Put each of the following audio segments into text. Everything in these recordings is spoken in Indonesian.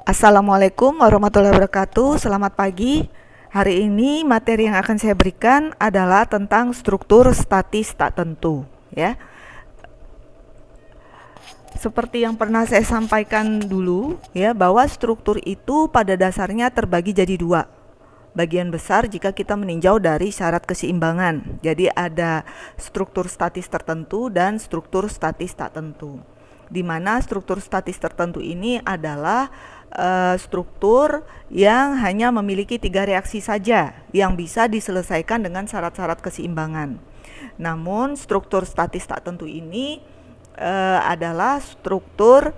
Assalamualaikum warahmatullahi wabarakatuh. Selamat pagi. Hari ini materi yang akan saya berikan adalah tentang struktur statis tak tentu, ya. Seperti yang pernah saya sampaikan dulu, ya, bahwa struktur itu pada dasarnya terbagi jadi dua. Bagian besar jika kita meninjau dari syarat keseimbangan. Jadi ada struktur statis tertentu dan struktur statis tak tentu. Di mana struktur statis tertentu ini adalah struktur yang hanya memiliki 3 reaksi saja yang bisa diselesaikan dengan syarat-syarat keseimbangan. Namun struktur statis tak tentu ini adalah struktur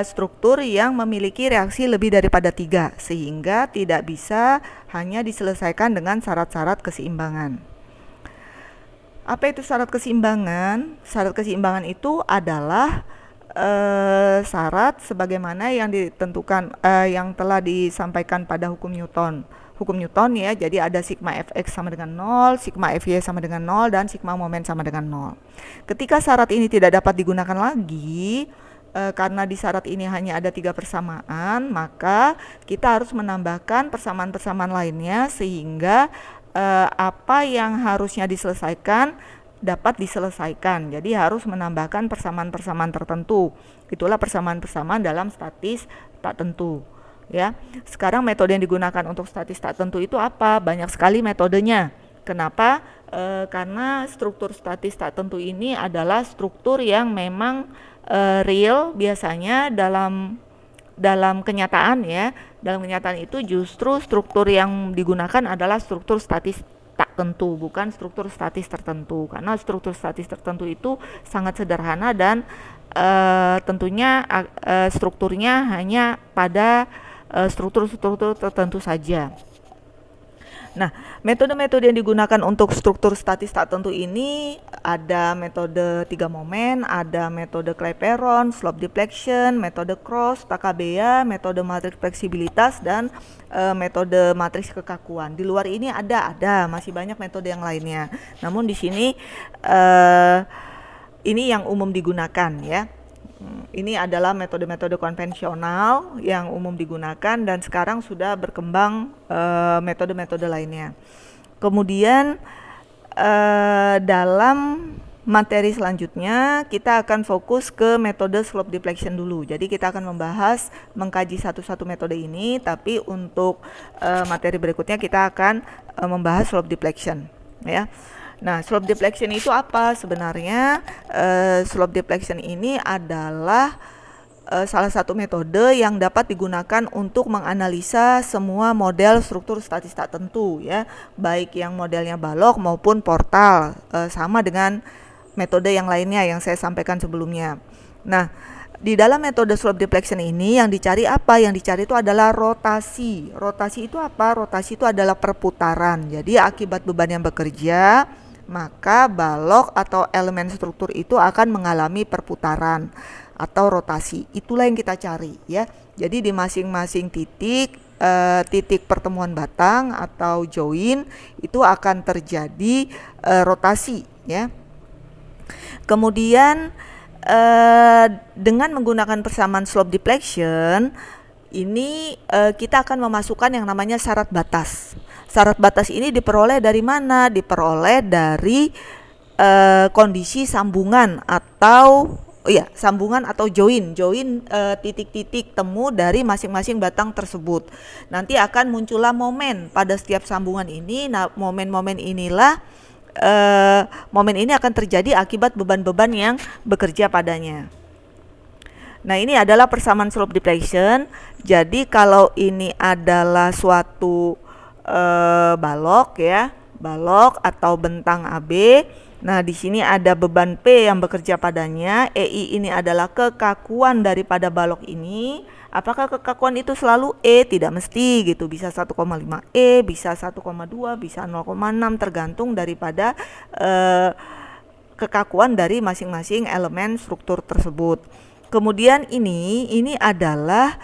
struktur yang memiliki reaksi lebih daripada 3, sehingga tidak bisa hanya diselesaikan dengan syarat-syarat keseimbangan. Apa itu syarat keseimbangan? Syarat keseimbangan itu adalah syarat sebagaimana yang ditentukan yang telah disampaikan pada hukum Newton. Hukum Newton, ya, jadi ada sigma Fx sama dengan 0, sigma Fy sama dengan 0, dan sigma momen sama dengan 0. Ketika syarat ini tidak dapat digunakan lagi, karena di syarat ini hanya ada 3 persamaan, maka kita harus menambahkan persamaan-persamaan lainnya sehingga apa yang harusnya diselesaikan dapat diselesaikan. Jadi harus menambahkan persamaan-persamaan tertentu. Itulah persamaan-persamaan dalam statis tak tentu, ya. Sekarang metode yang digunakan untuk statis tak tentu itu apa? Banyak sekali metodenya. Kenapa? Karena struktur statis tak tentu ini adalah struktur yang memang real biasanya dalam kenyataan, ya. Dalam kenyataan itu justru struktur yang digunakan adalah struktur statis tak tentu, bukan struktur statis tertentu. Karena struktur statis tertentu itu sangat sederhana dan tentunya strukturnya hanya pada struktur-struktur tertentu saja. Nah, metode-metode yang digunakan untuk struktur statis tak tentu ini ada metode 3 momen, ada metode Clapeyron, slope deflection, metode Cross, Takabea, metode matriks fleksibilitas, dan metode matriks kekakuan. Di luar ini ada masih banyak metode yang lainnya. Namun di sini ini yang umum digunakan, ya. Ini adalah metode-metode konvensional yang umum digunakan dan sekarang sudah berkembang metode-metode lainnya. Kemudian dalam materi selanjutnya kita akan fokus ke metode slope deflection dulu. Jadi kita akan mengkaji satu-satu metode ini, tapi untuk materi berikutnya kita akan membahas slope deflection, ya. Nah, slope deflection itu apa sebenarnya? Slope deflection ini adalah salah satu metode yang dapat digunakan untuk menganalisa semua model struktur statis tak tentu, ya, baik yang modelnya balok maupun portal, sama dengan metode yang lainnya yang saya sampaikan sebelumnya. Nah, di dalam metode slope deflection ini yang dicari apa? Yang dicari itu adalah rotasi. Rotasi itu apa? Rotasi itu adalah perputaran. Jadi akibat beban yang bekerja, maka balok atau elemen struktur itu akan mengalami perputaran atau rotasi. Itulah yang kita cari, ya. Jadi di masing-masing titik pertemuan batang atau join itu akan terjadi rotasi, ya. Kemudian dengan menggunakan persamaan slope deflection ini kita akan memasukkan yang namanya syarat batas. Syarat batas ini diperoleh dari mana? Diperoleh dari kondisi sambungan atau sambungan atau join titik-titik temu dari masing-masing batang tersebut. Nanti akan muncullah momen pada setiap sambungan ini. Nah, momen-momen ini akan terjadi akibat beban-beban yang bekerja padanya. Nah, ini adalah persamaan slope deflection. Jadi kalau ini adalah suatu balok, ya, balok atau bentang AB. Nah, di sini ada beban P yang bekerja padanya. EI ini adalah kekakuan daripada balok ini. Apakah kekakuan itu selalu E? Tidak mesti, gitu. Bisa 1,5 E, bisa 1,2, bisa 0,6, tergantung daripada kekakuan dari masing-masing elemen struktur tersebut. Kemudian ini adalah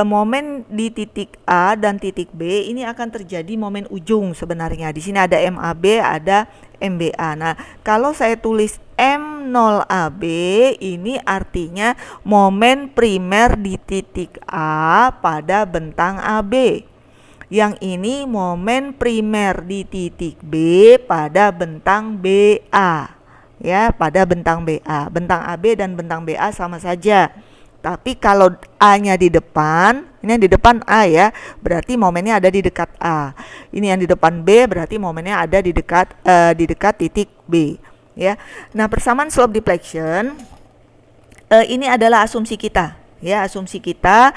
momen di titik A dan titik B. Ini akan terjadi momen ujung sebenarnya. Di sini ada MAB, ada MBA. Nah, kalau saya tulis M0AB ini artinya momen primer di titik A pada bentang AB. Yang ini momen primer di titik B pada bentang BA. Ya, pada bentang BA. Bentang AB dan bentang BA sama saja. Tapi kalau A-nya di depan, ini yang di depan A ya, berarti momennya ada di dekat A. Ini yang di depan B berarti momennya ada di dekat titik B. Ya, nah persamaan slope deflection ini adalah asumsi kita. Ya, asumsi kita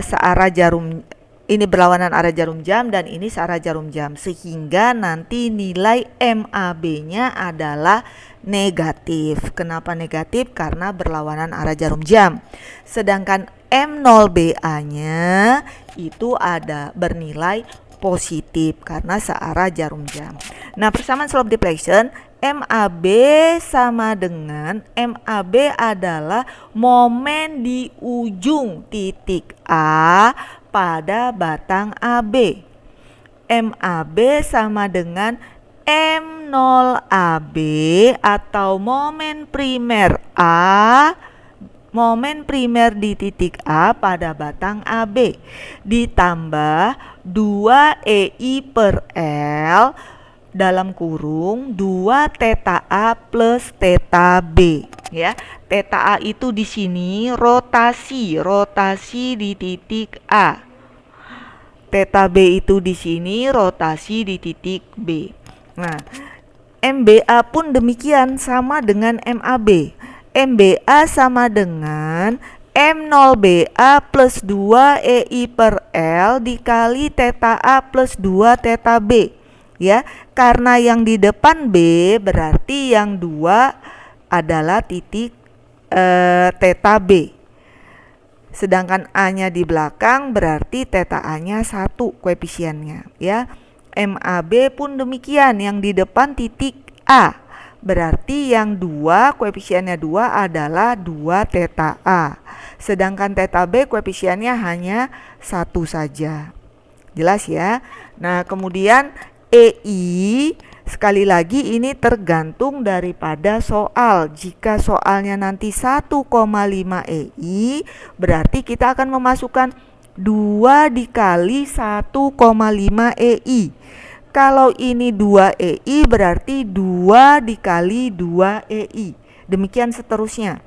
searah jarum. Ini berlawanan arah jarum jam dan ini searah jarum jam, sehingga nanti nilai MAB-nya adalah negatif. Kenapa negatif? Karena berlawanan arah jarum jam. Sedangkan M0BA-nya itu ada bernilai positif karena searah jarum jam. Nah, persamaan slope deflection MAB sama dengan MAB adalah momen di ujung titik A pada batang AB. MAB sama dengan M0AB atau momen primer A, momen primer di titik A pada batang AB ditambah 2EI per L dalam kurung 2 theta A plus theta B. Ya, theta A itu di sini rotasi di titik A. Theta B itu di sini rotasi di titik B. Nah, MBA pun demikian sama dengan MAB. MBA sama dengan M0BA plus 2EI per L dikali theta A plus 2 theta B. Ya, karena yang di depan B berarti yang 2 adalah titik theta B. Sedangkan A-nya di belakang berarti theta A-nya 1 koefisiennya. Ya, MAB pun demikian, yang di depan titik A. Berarti yang 2 koefisiennya 2 adalah 2 theta A. Sedangkan theta B koefisiennya hanya 1 saja. Jelas ya? Nah, kemudian EI sekali lagi ini tergantung daripada soal. Jika soalnya nanti 1,5 EI, berarti kita akan memasukkan 2 dikali 1,5 EI. Kalau ini 2 EI berarti 2 dikali 2 EI. Demikian seterusnya.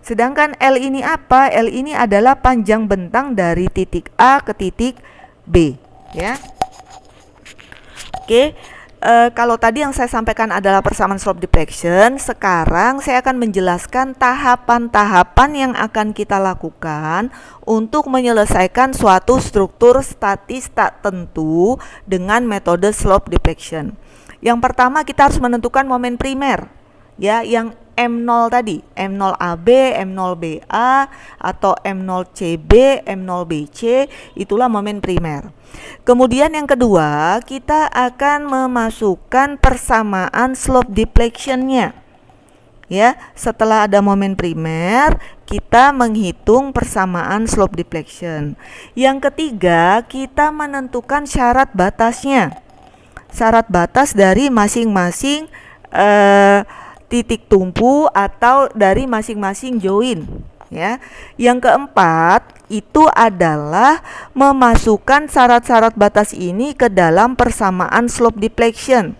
Sedangkan L ini apa? L ini adalah panjang bentang dari titik A ke titik B. Ya. Oke. Kalau tadi yang saya sampaikan adalah persamaan slope deflection, sekarang saya akan menjelaskan tahapan-tahapan yang akan kita lakukan untuk menyelesaikan suatu struktur statis tak tentu dengan metode slope deflection. Yang pertama kita harus menentukan momen primer, ya, yang M0 tadi, M0AB, M0BA atau M0CB, M0BC, itulah momen primer. Kemudian yang kedua, kita akan memasukkan persamaan slope deflection-nya. Ya, setelah ada momen primer, kita menghitung persamaan slope deflection. Yang ketiga, kita menentukan syarat batasnya. Syarat batas dari masing-masing titik tumpu atau dari masing-masing join. Ya. Yang keempat itu adalah memasukkan syarat-syarat batas ini ke dalam persamaan slope deflection.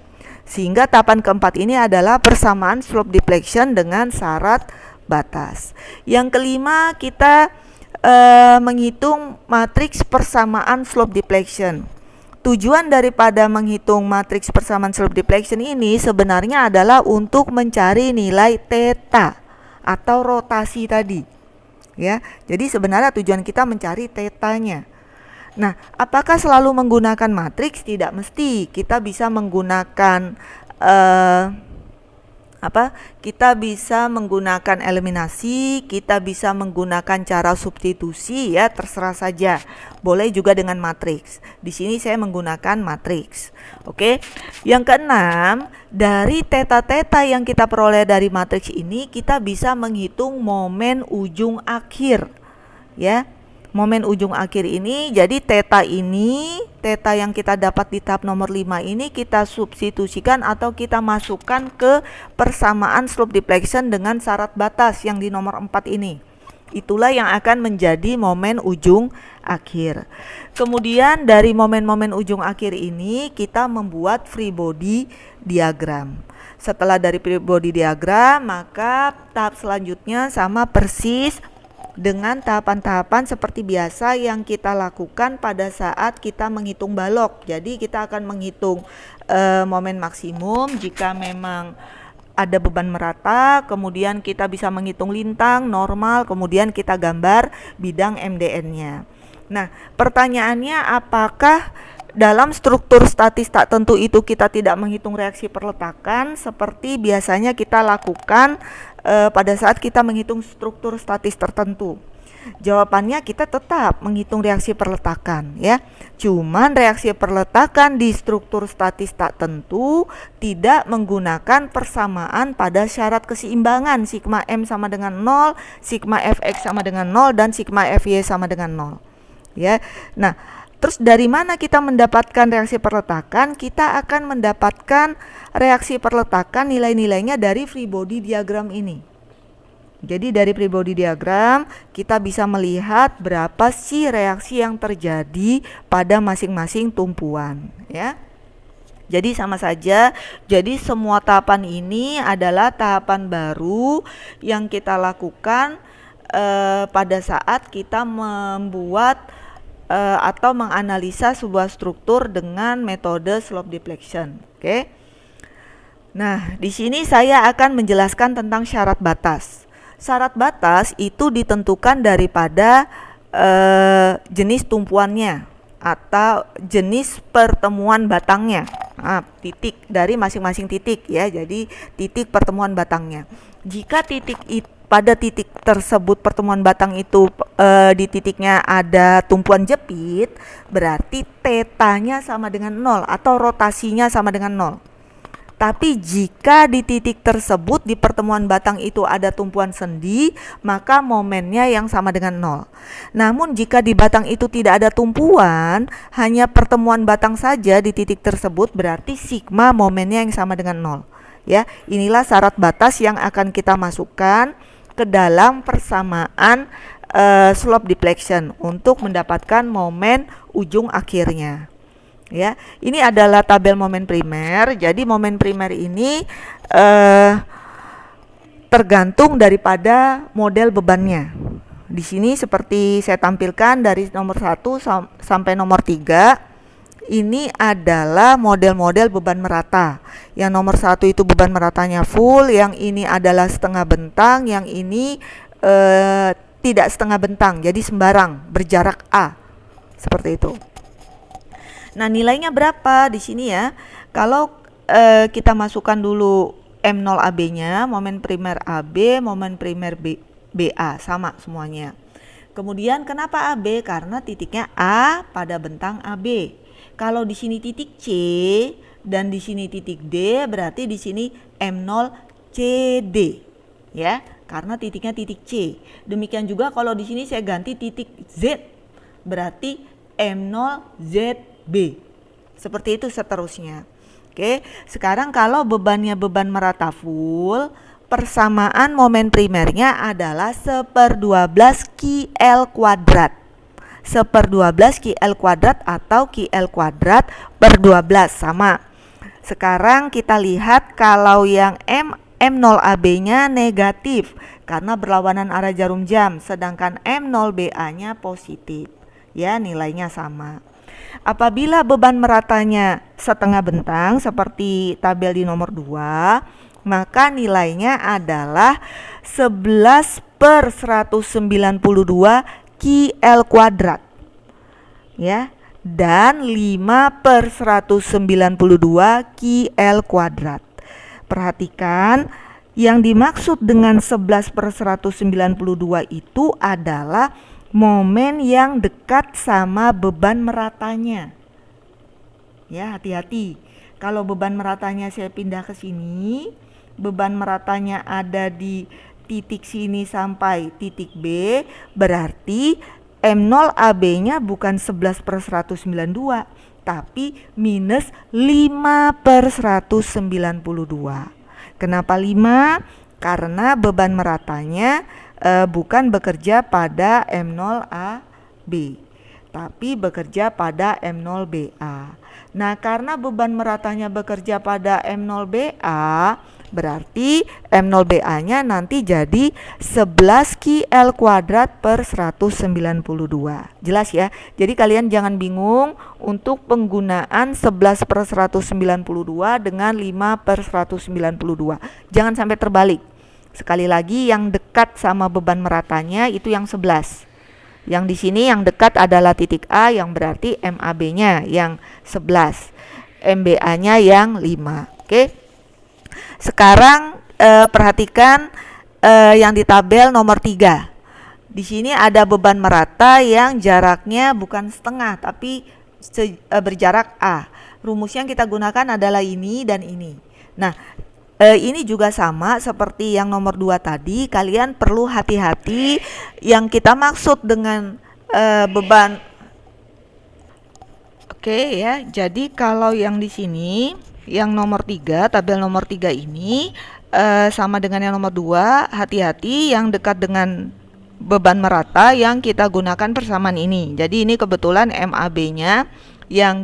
Sehingga tahapan keempat ini adalah persamaan slope deflection dengan syarat batas. Yang kelima, kita menghitung matriks persamaan slope deflection. Tujuan daripada menghitung matriks persamaan slope deflection ini sebenarnya adalah untuk mencari nilai theta atau rotasi tadi. Ya, jadi sebenarnya tujuan kita mencari tetanya. Nah, apakah selalu menggunakan matriks? Tidak mesti. Kita bisa menggunakan kita bisa menggunakan eliminasi, kita bisa menggunakan cara substitusi, ya, terserah saja. Boleh juga dengan matriks. Di sini saya menggunakan matriks. Oke. Yang keenam, dari theta-theta yang kita peroleh dari matriks ini, kita bisa menghitung momen ujung akhir. Ya. Momen ujung akhir ini, jadi theta yang kita dapat di tahap nomor 5 ini kita substitusikan atau kita masukkan ke persamaan slope deflection dengan syarat batas yang di nomor 4 ini. Itulah yang akan menjadi momen ujung akhir. Kemudian dari momen-momen ujung akhir ini kita membuat free body diagram. Setelah dari free body diagram, maka tahap selanjutnya sama persis dengan tahapan-tahapan seperti biasa yang kita lakukan pada saat kita menghitung balok. Jadi kita akan menghitung momen maksimum jika memang ada beban merata, kemudian kita bisa menghitung lintang, normal, kemudian kita gambar bidang MDN-nya. Nah, pertanyaannya apakah dalam struktur statis tak tentu itu kita tidak menghitung reaksi perletakan seperti biasanya kita lakukan pada saat kita menghitung struktur statis tertentu? Jawabannya kita tetap menghitung reaksi perletakan ya. Cuman reaksi perletakan di struktur statis tak tentu tidak menggunakan persamaan pada syarat keseimbangan sigma M sama dengan 0, sigma Fx sama dengan 0 dan sigma Fy sama dengan 0. Ya. Nah, terus dari mana kita mendapatkan reaksi perletakan? Kita akan mendapatkan reaksi perletakan nilai-nilainya dari free body diagram ini. Jadi dari free body diagram kita bisa melihat berapa sih reaksi yang terjadi pada masing-masing tumpuan ya. Jadi sama saja, jadi semua tahapan ini adalah tahapan baru yang kita lakukan pada saat kita membuat atau menganalisa sebuah struktur dengan metode slope deflection. Oke. Nah, di sini saya akan menjelaskan tentang syarat batas. Syarat batas itu ditentukan daripada jenis tumpuannya atau jenis pertemuan batangnya. Titik dari masing-masing titik ya. Jadi titik pertemuan batangnya. Jika pada titik tersebut pertemuan batang itu di titiknya ada tumpuan jepit, berarti tetanya sama dengan 0 atau rotasinya sama dengan 0. Tapi jika di titik tersebut di pertemuan batang itu ada tumpuan sendi, maka momennya yang sama dengan 0. Namun jika di batang itu tidak ada tumpuan, hanya pertemuan batang saja di titik tersebut, berarti sigma momennya yang sama dengan 0. Ya, inilah syarat batas yang akan kita masukkan ke dalam persamaan slope deflection untuk mendapatkan momen ujung akhirnya. Ya, ini adalah tabel momen primer. Jadi momen primer ini tergantung daripada model bebannya. Di sini seperti saya tampilkan dari nomor 1 sampai nomor 3. Ini adalah model-model beban merata. Yang nomor 1 itu beban meratanya full, yang ini adalah setengah bentang, yang ini tidak setengah bentang, jadi sembarang, berjarak A. Seperti itu. Nah, nilainya berapa di sini ya? Kalau kita masukkan dulu M0 AB-nya, momen primer AB, momen primer BA, sama semuanya. Kemudian kenapa AB? Karena titiknya A pada bentang AB. Kalau di sini titik C dan di sini titik D, berarti di sini M0 CD ya, karena titiknya titik C. Demikian juga kalau di sini saya ganti titik Z, berarti M0 ZB. Seperti itu seterusnya. Oke, sekarang kalau bebannya beban merata full, persamaan momen primernya adalah 1/12 QL kuadrat. 1/12 QL kuadrat atau QL kuadrat per 12 sama. Sekarang kita lihat kalau yang M0 AB-nya negatif karena berlawanan arah jarum jam, sedangkan M0 BA-nya positif. Ya, nilainya sama. Apabila beban meratanya setengah bentang seperti tabel di nomor 2, maka nilainya adalah 11/192 QL kuadrat ya, dan 5/192 QL kuadrat. Perhatikan, yang dimaksud dengan 11/192 itu adalah momen yang dekat sama beban meratanya. Ya, hati-hati. Kalau beban meratanya saya pindah ke sini, beban meratanya ada di titik sini sampai titik B, berarti M0 AB-nya bukan 11/192, tapi minus 5/192. Kenapa 5? Karena beban meratanya bukan bekerja pada M0 AB, tapi bekerja pada M0 BA. Nah, karena beban meratanya bekerja pada M0 BA, berarti M0 BA-nya nanti jadi 11 QL kuadrat per 192. Jelas ya? Jadi kalian jangan bingung untuk penggunaan 11/192 dengan 5/192. Jangan sampai terbalik. Sekali lagi, yang dekat sama beban meratanya itu yang 11. Yang di sini yang dekat adalah titik A, yang berarti MAB-nya yang 11, MBA-nya yang 5. Oke. Sekarang perhatikan yang di tabel nomor 3. Di sini ada beban merata yang jaraknya bukan setengah tapi berjarak A. Rumus yang kita gunakan adalah ini dan ini. Nah, ini juga sama seperti yang nomor 2 tadi. Kalian perlu hati-hati yang kita maksud dengan beban. Oke ya, jadi kalau yang di sini yang nomor 3, tabel nomor 3 ini sama dengan yang nomor 2. Hati-hati yang dekat dengan beban merata yang kita gunakan persamaan ini. Jadi ini kebetulan MAB-nya yang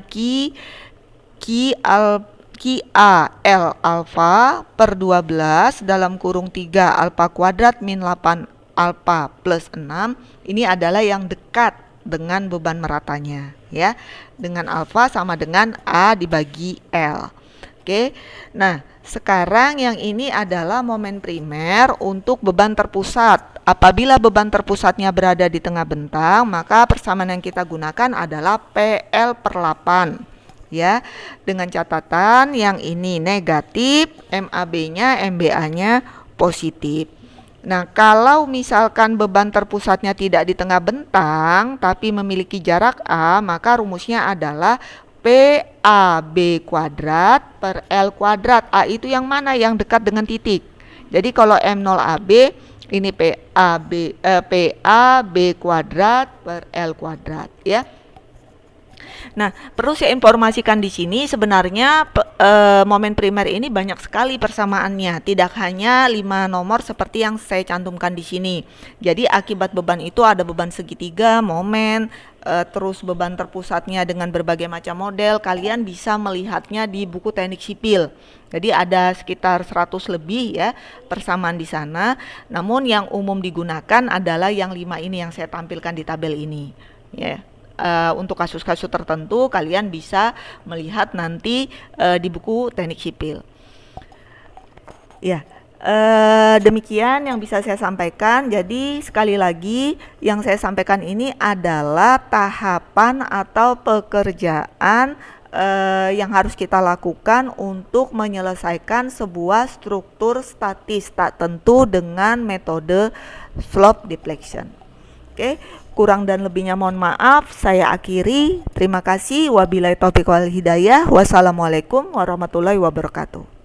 QAL alfa per 12 dalam kurung 3 alfa kuadrat min 8 alfa plus 6. Ini adalah yang dekat dengan beban meratanya ya. Dengan alfa sama dengan A dibagi L. Oke. Nah, sekarang yang ini adalah momen primer untuk beban terpusat. Apabila beban terpusatnya berada di tengah bentang, maka persamaan yang kita gunakan adalah PL per 8. Ya, dengan catatan yang ini negatif, MAB-nya, MBA-nya positif. Nah, kalau misalkan beban terpusatnya tidak di tengah bentang tapi memiliki jarak A, maka rumusnya adalah PAB kuadrat per L kuadrat. A itu yang mana? Yang dekat dengan titik. Jadi kalau M0 AB ini PAB kuadrat per L kuadrat ya. Nah, perlu saya informasikan di sini sebenarnya momen primer ini banyak sekali persamaannya, tidak hanya 5 nomor seperti yang saya cantumkan di sini. Jadi akibat beban itu ada beban segitiga, momen, terus beban terpusatnya dengan berbagai macam model. Kalian bisa melihatnya di buku teknik sipil. Jadi ada sekitar 100 lebih ya persamaan di sana. Namun yang umum digunakan adalah yang 5 ini yang saya tampilkan di tabel ini ya. Untuk kasus-kasus tertentu kalian bisa melihat nanti di buku teknik sipil. Ya, demikian yang bisa saya sampaikan. Jadi sekali lagi yang saya sampaikan ini adalah tahapan atau pekerjaan yang harus kita lakukan untuk menyelesaikan sebuah struktur statis tak tentu dengan metode slope deflection. Oke, kurang dan lebihnya mohon maaf. Saya akhiri. Terima kasih. Wabillahi taufiq wal hidayah. Wassalamualaikum warahmatullahi wabarakatuh.